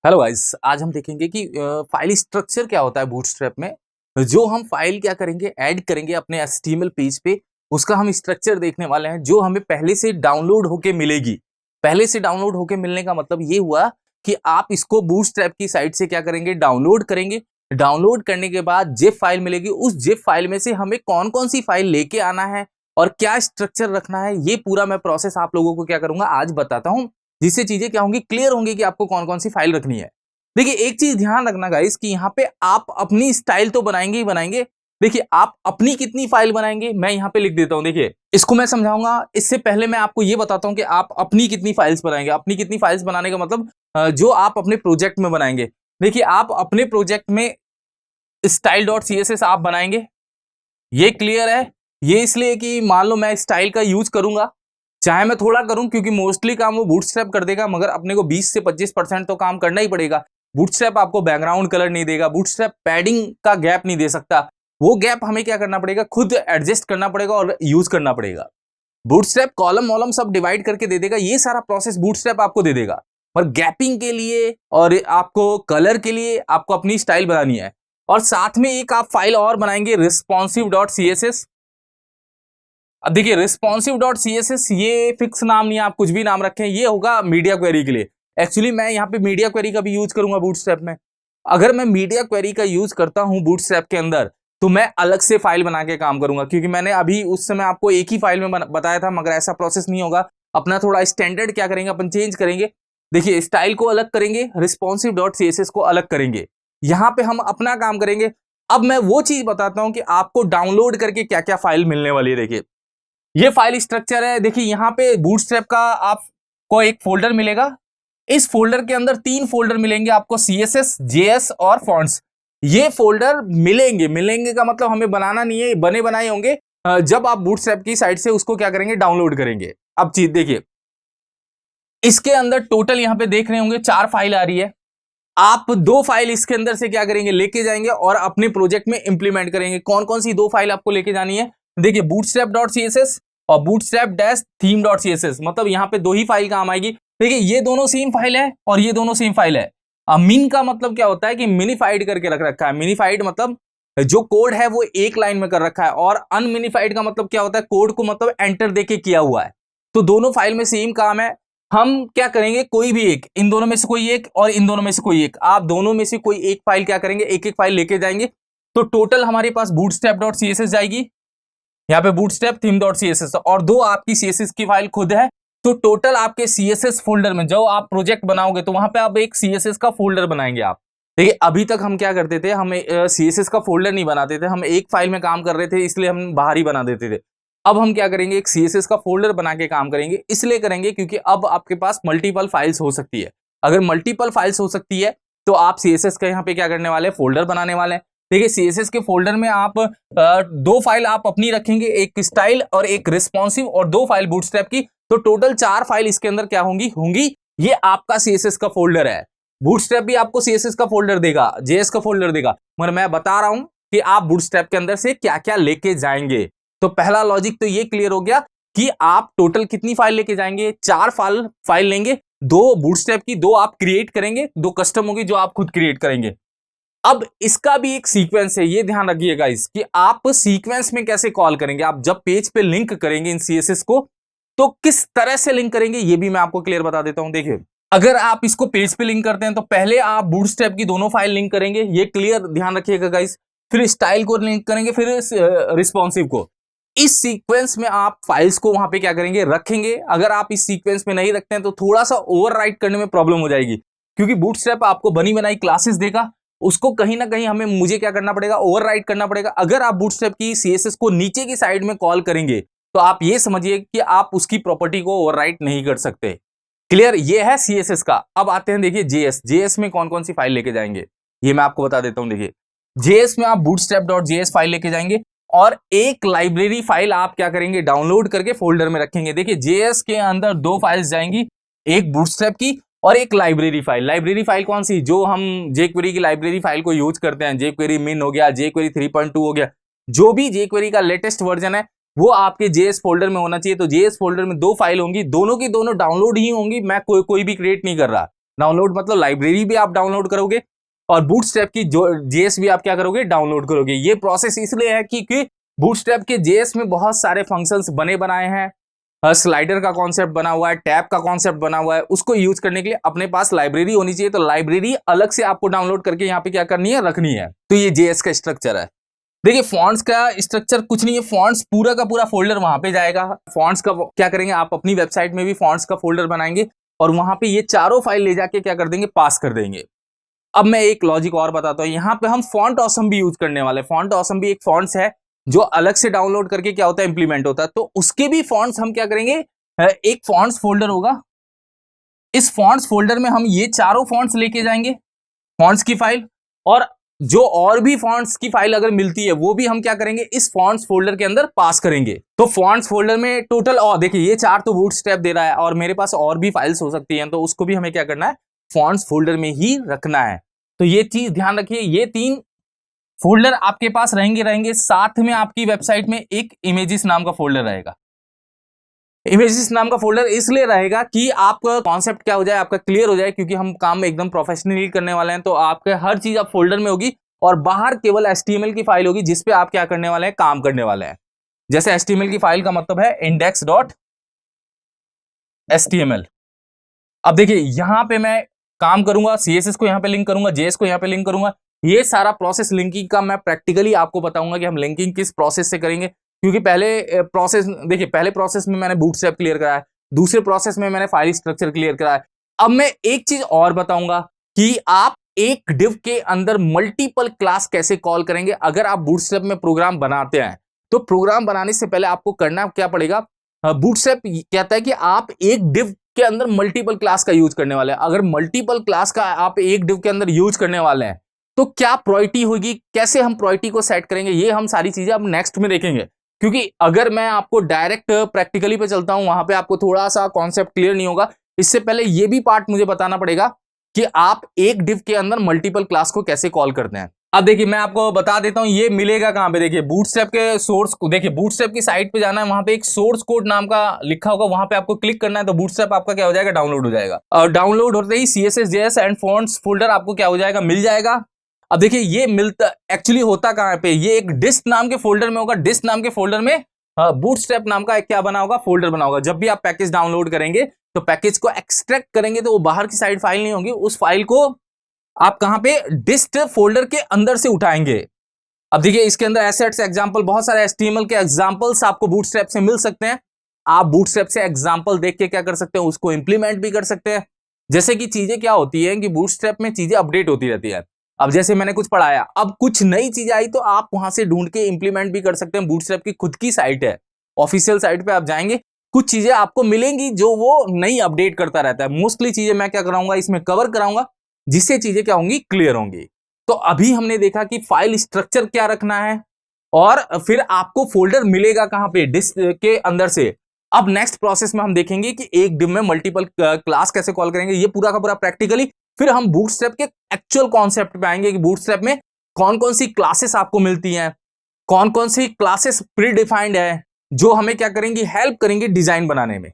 Hello guys, आज हम देखेंगे कि फाइल स्ट्रक्चर क्या होता है बूटस्ट्रैप में। जो हम फाइल क्या करेंगे, ऐड करेंगे अपने एचटीएमएल पेज पे, उसका हम स्ट्रक्चर देखने वाले हैं जो हमें पहले से डाउनलोड होके मिलेगी। पहले से डाउनलोड होके मिलने का मतलब ये हुआ कि आप इसको बूटस्ट्रैप की साइट से क्या करेंगे, डाउनलोड करेंगे। डाउनलोड करने के बाद जिप फाइल मिलेगी, उस जिप फाइल में से हमें कौन कौन सी फाइल लेके आना है और क्या स्ट्रक्चर रखना है, ये पूरा मैं प्रोसेस आप लोगों को क्या करूंगा आज बताता हूं, जिससे चीजें क्या होंगी, क्लियर होंगी कि आपको कौन कौन सी फाइल रखनी है। देखिए एक चीज ध्यान रखना गाइस कि यहाँ पे आप अपनी स्टाइल तो बनाएंगे ही बनाएंगे। देखिए आप अपनी कितनी फाइल बनाएंगे मैं यहाँ पे लिख देता हूँ। देखिए इसको मैं समझाऊंगा, इससे पहले मैं आपको ये बताता हूँ कि आप अपनी कितनी फाइल्स बनाएंगे। अपनी कितनी फाइल्स बनाने का मतलब जो आप अपने प्रोजेक्ट में बनाएंगे। देखिए आप अपने प्रोजेक्ट में style dot C S S आप बनाएंगे, ये क्लियर है। ये इसलिए कि मान लो मैं स्टाइल का यूज करूंगा, चाहे मैं थोड़ा करूं क्योंकि मोस्टली काम वो बूटस्ट्रैप कर देगा, मगर अपने को 20 से 25% तो काम करना ही पड़ेगा। बूटस्ट्रैप आपको बैकग्राउंड कलर नहीं देगा, बूटस्ट्रैप पैडिंग का गैप नहीं दे सकता। वो गैप हमें क्या करना पड़ेगा, खुद एडजस्ट करना पड़ेगा और यूज करना पड़ेगा। बूटस्ट्रैप कॉलम वॉलम सब डिवाइड करके दे देगा, ये सारा प्रोसेस बूटस्ट्रैप आपको दे देगा। और गैपिंग के लिए और आपको कलर के लिए आपको अपनी स्टाइल बनानी है। और साथ में एक आप फाइल और बनाएंगे responsive dot C S S. अब देखिए responsive dot C S S ये फिक्स नाम नहीं है, आप कुछ भी नाम रखें, ये होगा मीडिया क्वेरी के लिए। एक्चुअली मैं यहाँ पे मीडिया क्वेरी का भी यूज करूंगा बूटस्ट्रैप में। अगर मैं मीडिया क्वेरी का यूज करता हूँ बूटस्ट्रैप के अंदर, तो मैं अलग से फाइल बना के काम करूंगा, क्योंकि मैंने अभी उस समय आपको एक ही फाइल में बताया था, मगर ऐसा प्रोसेस नहीं होगा। अपना थोड़ा स्टैंडर्ड क्या करेंगे, अपन चेंज करेंगे। देखिए स्टाइल को अलग करेंगे, responsive dot C S S को अलग करेंगे। यहाँ पे हम अपना काम करेंगे। अब मैं वो चीज बताता हूं कि आपको डाउनलोड करके क्या क्या फाइल मिलने वाली है। देखिए ये फाइल स्ट्रक्चर है। देखिए यहाँ पे बूटस्ट्रैप का आपको एक फोल्डर मिलेगा। इस फोल्डर के अंदर 3 फोल्डर मिलेंगे आपको, CSS, JS और फॉन्ट्स। ये फोल्डर मिलेंगे का मतलब हमें बनाना नहीं है, बने बनाए होंगे जब आप बूटस्ट्रैप की साइट से उसको क्या करेंगे, डाउनलोड करेंगे। अब चीज देखिए, इसके अंदर टोटल यहाँ पे देख रहे होंगे 4 फाइल आ रही है। आप 2 फाइल इसके अंदर से क्या करेंगे, लेके जाएंगे और अपने प्रोजेक्ट में इंप्लीमेंट करेंगे। कौन कौन सी 2 फाइल आपको लेके जानी है, देखिए bootstrap dot C S S और bootstrap dash theme dot C S S. मतलब यहाँ पे 2 ही फाइल काम आएगी। देखिए ये दोनों सेम फाइल है और ये दोनों सेम फाइल है। मिन का मतलब क्या होता है कि मिनिफाइड करके रख रखा है। मिनिफाइड मतलब जो कोड है वो एक लाइन में कर रखा है, और अनमिनिफाइड का मतलब क्या होता है, कोड को मतलब एंटर देके किया हुआ है। तो दोनों फाइल में सेम काम है। हम क्या करेंगे, कोई भी एक, इन दोनों में से कोई एक और इन दोनों में से कोई एक, आप दोनों में से कोई एक फाइल क्या करेंगे, एक एक फाइल लेके जाएंगे। तो टोटल हमारे पास bootstrap dot C S S जाएगी, यहाँ पे bootstrap theme dot C S S, और 2 आपकी CSS की फाइल खुद है। तो टोटल आपके CSS फोल्डर में जो आप प्रोजेक्ट बनाओगे, तो वहां पे आप एक CSS का फोल्डर बनाएंगे आप। देखिए अभी तक हम क्या करते थे, हम CSS का फोल्डर नहीं बनाते थे, हम एक फाइल में काम कर रहे थे, इसलिए हम बाहर ही बना देते थे। अब हम क्या करेंगे, एक CSS का फोल्डर बना के काम करेंगे। इसलिए करेंगे क्योंकि अब आपके पास मल्टीपल फाइल्स हो सकती है। अगर मल्टीपल फाइल्स हो सकती है तो आप CSS का यहाँ पे क्या करने वाले हैं, फोल्डर बनाने वाले हैं। देखिए CSS के फोल्डर में आप 2 फाइल आप अपनी रखेंगे, एक स्टाइल और एक रिस्पॉन्सिव, और 2 फाइल बूटस्ट्रैप की। तो टोटल 4 फाइल इसके अंदर क्या होंगी। ये आपका CSS का फोल्डर है। बूटस्ट्रैप भी आपको CSS का फोल्डर देगा, JS का फोल्डर देगा, मगर मैं बता रहा हूं कि आप बूटस्ट्रैप के अंदर से क्या क्या लेके जाएंगे। तो पहला लॉजिक तो ये क्लियर हो गया कि आप टोटल कितनी फाइल लेके जाएंगे, 4 फाइल लेंगे। 2 बूटस्ट्रैप की, 2 आप क्रिएट करेंगे, 2 कस्टम होगी जो आप खुद क्रिएट करेंगे। अब इसका भी एक सीक्वेंस है, ये ध्यान रखिएगा कि आप सीक्वेंस में कैसे कॉल करेंगे। आप जब पेज पे लिंक करेंगे इन CSS को, तो किस तरह से लिंक करेंगे ये भी मैं आपको क्लियर बता देता हूं। देखिए अगर आप इसको पेज पे लिंक करते हैं तो पहले आप बूटस्ट्रैप की दोनों फाइल लिंक करेंगे, ये क्लियर ध्यान रखिएगा गाइस। फिर स्टाइल को लिंक करेंगे, फिर रिस्पॉन्सिव को। इस सीक्वेंस में आप फाइल्स को वहां पे क्या करेंगे, रखेंगे। अगर आप इस सीक्वेंस में नहीं रखते हैं तो थोड़ा सा ओवरराइट करने में प्रॉब्लम हो जाएगी, क्योंकि बूटस्ट्रैप आपको बनी बनाई क्लासेस देगा, उसको कहीं ना कहीं मुझे क्या करना पड़ेगा, ओवरराइट करना पड़ेगा। अगर आप बूटस्ट्रैप की CSS को नीचे की साइड में कॉल करेंगे तो आप ये समझिए कि आप उसकी प्रॉपर्टी को ओवरराइट नहीं कर सकते। क्लियर, ये है CSS का। अब आते हैं देखिए JS में कौन कौन सी फाइल लेके जाएंगे, ये मैं आपको बता देता हूं। देखिए JS में आप बूटस्ट्रैप डॉट JS फाइल लेके जाएंगे, और एक लाइब्रेरी फाइल आप क्या करेंगे, डाउनलोड करके फोल्डर में रखेंगे। देखिए JS के अंदर 2 फाइल्स जाएंगी, एक बूटस्ट्रैप की और एक लाइब्रेरी फाइल। लाइब्रेरी फाइल कौन सी, जो हम jQuery की लाइब्रेरी फाइल को यूज करते हैं, jQuery min हो गया, jQuery 3.2 हो गया, जो भी jQuery का लेटेस्ट वर्जन है वो आपके JS फोल्डर में होना चाहिए। तो JS फोल्डर में 2 फाइल होंगी, दोनों की दोनों डाउनलोड ही होंगी, मैं कोई भी क्रिएट नहीं कर रहा। डाउनलोड मतलब लाइब्रेरी भी आप डाउनलोड करोगे और बूटस्ट्रैप की जो जेएस भी आप क्या करोगे, डाउनलोड करोगे। ये प्रोसेस इसलिए है कि बूटस्ट्रैप के जेएस में बहुत सारे फंक्शंस बने बनाए हैं, स्लाइडर का कॉन्सेप्ट बना हुआ है, टैब का कॉन्सेप्ट बना हुआ है, उसको यूज करने के लिए अपने पास लाइब्रेरी होनी चाहिए। तो लाइब्रेरी अलग से आपको डाउनलोड करके यहाँ पे क्या करनी है, रखनी है। तो ये जेएस का स्ट्रक्चर है। देखिए फॉन्ट्स का स्ट्रक्चर कुछ नहीं है, फॉन्ट्स पूरा का पूरा फोल्डर वहां पे जाएगा। फॉन्ट्स का क्या करेंगे, आप अपनी वेबसाइट में भी फॉन्ट्स का फोल्डर बनाएंगे और वहां पे ये चारों फाइल ले जाके क्या कर देंगे, पास कर देंगे। अब मैं एक लॉजिक और बताता हूं, यहाँ पे हम फॉन्ट ऑसम भी यूज करने वाले। फॉन्ट ऑसम भी एक फॉन्ट्स है जो अलग से डाउनलोड करके क्या होता है, इंप्लीमेंट होता है। तो उसके भी फॉन्ट्स हम क्या करेंगे, एक फॉन्ट्स फोल्डर होगा, इस फॉन्ट्स फोल्डर में हम ये चारों फॉन्ट्स लेके जाएंगे, फॉन्ट्स की फाइल, और जो और भी फॉन्ट्स की फाइल अगर मिलती है वो भी हम क्या करेंगे, इस फॉन्ट्स फोल्डर के अंदर पास करेंगे। तो फॉन्ट्स फोल्डर में टोटल, और देखिए ये 4 तो बूटस्ट्रैप दे रहा है और मेरे पास और भी फाइल्स हो सकती हैं, तो उसको भी हमें क्या करना है, फॉन्ट्स फोल्डर में ही रखना है। तो ये चीज ध्यान रखिए, ये 3 फोल्डर आपके पास रहेंगे। साथ में आपकी वेबसाइट में एक इमेजेस नाम का फोल्डर रहेगा। इमेजेस नाम का फोल्डर इसलिए रहेगा कि आपका कॉन्सेप्ट क्या हो जाए, आपका क्लियर हो जाए, क्योंकि हम काम एकदम प्रोफेशनली करने वाले हैं। तो आपके हर चीज आप फोल्डर में होगी और बाहर केवल HTML की फाइल होगी जिसपे आप क्या करने वाले हैं, काम करने वाले हैं। जैसे HTML की फाइल का मतलब है index.html। अब देखिए यहां पे मैं काम करूंगा, CSS को यहां पे लिंक करूंगा, JS को यहां पे लिंक करूंगा। ये सारा प्रोसेस लिंकिंग का मैं प्रैक्टिकली आपको बताऊंगा कि हम लिंकिंग किस प्रोसेस से करेंगे। क्योंकि पहले प्रोसेस देखिए, पहले प्रोसेस में मैंने बूटस्ट्रैप क्लियर करा है, दूसरे प्रोसेस में मैंने फाइल स्ट्रक्चर क्लियर करा है। अब मैं एक चीज और बताऊंगा कि आप एक डिव के अंदर मल्टीपल क्लास कैसे कॉल करेंगे। अगर आप बूटस्ट्रैप में प्रोग्राम बनाते हैं तो प्रोग्राम बनाने से पहले आपको करना क्या पड़ेगा, बूटस्ट्रैप कहता है कि आप एक डिव के अंदर मल्टीपल क्लास का यूज करने वाले हैं। अगर मल्टीपल क्लास का आप एक डिव के अंदर यूज करने वाले हैं तो क्या प्रायोरिटी होगी, कैसे हम प्रायोरिटी को सेट करेंगे, ये हम सारी चीजें अब नेक्स्ट में देखेंगे। क्योंकि अगर मैं आपको डायरेक्ट प्रैक्टिकली पे चलता हूं, वहां पे आपको थोड़ा सा कॉन्सेप्ट क्लियर नहीं होगा। इससे पहले ये भी पार्ट मुझे बताना पड़ेगा कि आप एक डिव के अंदर मल्टीपल क्लास को कैसे कॉल करते हैं। अब देखिए मैं आपको बता देता हूं ये मिलेगा कहां पे। देखिए बूटस्ट्रैप के सोर्स को देखिए, बूटस्ट्रैप की साइट पे जाना है, वहां पे एक सोर्स कोड नाम का लिखा होगा, वहां पे आपको क्लिक करना है तो बूटस्ट्रैप आपका क्या हो जाएगा, डाउनलोड हो जाएगा। और डाउनलोड होते ही CSS JS and fonts folder आपको क्या हो जाएगा, मिल जाएगा। अब देखिए ये मिलता एक्चुअली होता कहां पे, ये एक डिस्ट नाम के फोल्डर में होगा। डिस्ट नाम के फोल्डर में बूटस्ट्रैप नाम का एक क्या बना होगा, फोल्डर बना होगा। जब भी आप पैकेज डाउनलोड करेंगे तो पैकेज को एक्सट्रैक्ट करेंगे तो वो बाहर की साइड फाइल नहीं होगी, उस फाइल को आप कहां पे, डिस्ट फोल्डर के अंदर से उठाएंगे। अब देखिए इसके अंदर एसेट्स, एग्जांपल, बहुत सारे HTML के एग्जांपल्स आपको बूटस्ट्रैप से मिल सकते हैं। आप बूटस्ट्रैप से एग्जांपल देख के क्या कर सकते हैं, उसको इंप्लीमेंट भी कर सकते हैं। जैसे कि चीजें क्या होती है कि बूटस्ट्रैप में चीजें अपडेट होती रहती है। अब जैसे मैंने कुछ पढ़ाया, अब कुछ नई चीज आई तो आप वहां से ढूंढ के इंप्लीमेंट भी कर सकते हैं। बूटस्ट्रैप की खुद की साइट है, ऑफिशियल साइट पे आप जाएंगे, कुछ चीजें आपको मिलेंगी जो वो नई अपडेट करता रहता है। मोस्टली चीजें मैं क्या कराऊंगा, इसमें कवर कराऊंगा, जिससे चीजें क्या होंगी, क्लियर होंगी। तो अभी हमने देखा कि फाइल स्ट्रक्चर क्या रखना है और फिर आपको फोल्डर मिलेगा कहां पे, डिस्क के अंदर से। अब नेक्स्ट प्रोसेस में हम देखेंगे कि एक डिव में मल्टीपल क्लास कैसे कॉल करेंगे, ये पूरा का पूरा प्रैक्टिकली। फिर हम बूटस्ट्रैप के एक्चुअल कॉन्सेप्ट पे आएंगे कि बूटस्ट्रैप में कौन कौन सी क्लासेस आपको मिलती हैं, कौन कौन सी क्लासेस प्री डिफाइंड है जो हमें क्या करेंगी, हेल्प करेंगे डिजाइन बनाने में।